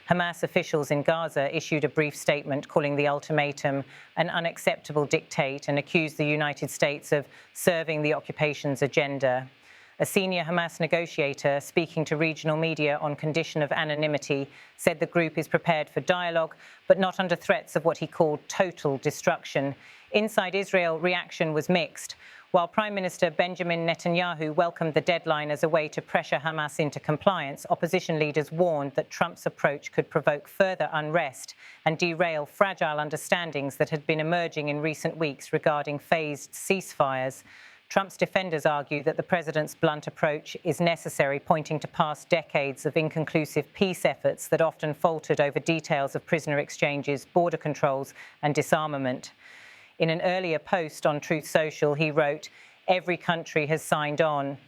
Hamas officials in Gaza issued a brief statement calling the ultimatum an unacceptable dictate and accused the United States of serving the occupation's agenda. A senior Hamas negotiator speaking to regional media on condition of anonymity said the group is prepared for dialogue, but not under threats of what he called total destruction. Inside Israel, reaction was mixed. While Prime Minister Benjamin Netanyahu welcomed the deadline as a way to pressure Hamas into compliance, opposition leaders warned that Trump's approach could provoke further unrest and derail fragile understandings that had been emerging in recent weeks regarding phased ceasefires. Trump's defenders argue that the president's blunt approach is necessary, pointing to past decades of inconclusive peace efforts that often faltered over details of prisoner exchanges, border controls and disarmament. In an earlier post on Truth Social, he wrote, "Every country has signed on."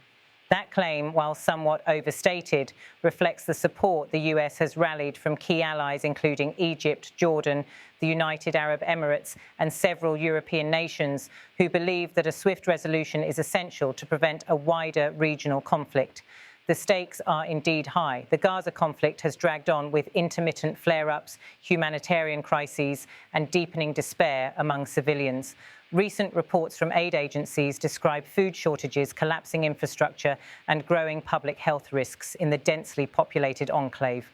That claim, while somewhat overstated, reflects the support the US has rallied from key allies including Egypt, Jordan, the United Arab Emirates and several European nations who believe that a swift resolution is essential to prevent a wider regional conflict. The stakes are indeed high. The Gaza conflict has dragged on with intermittent flare-ups, humanitarian crises and deepening despair among civilians. Recent reports from aid agencies describe food shortages, collapsing infrastructure and growing public health risks in the densely populated enclave.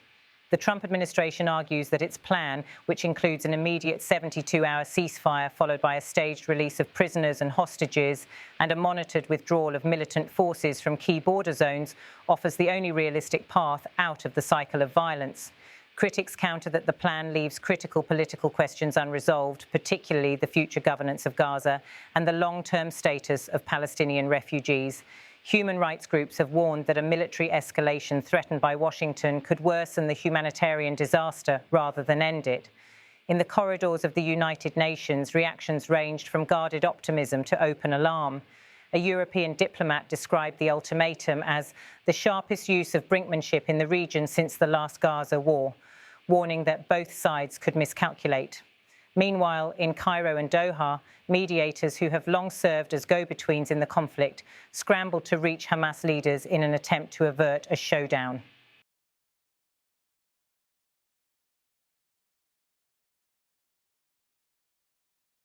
The Trump administration argues that its plan, which includes an immediate 72-hour ceasefire followed by a staged release of prisoners and hostages and a monitored withdrawal of militant forces from key border zones, offers the only realistic path out of the cycle of violence. Critics counter that the plan leaves critical political questions unresolved, particularly the future governance of Gaza and the long-term status of Palestinian refugees. Human rights groups have warned that a military escalation threatened by Washington could worsen the humanitarian disaster rather than end it. In the corridors of the United Nations, reactions ranged from guarded optimism to open alarm. A European diplomat described the ultimatum as the sharpest use of brinkmanship in the region since the last Gaza war, warning that both sides could miscalculate. Meanwhile, in Cairo and Doha, mediators who have long served as go-betweens in the conflict scrambled to reach Hamas leaders in an attempt to avert a showdown.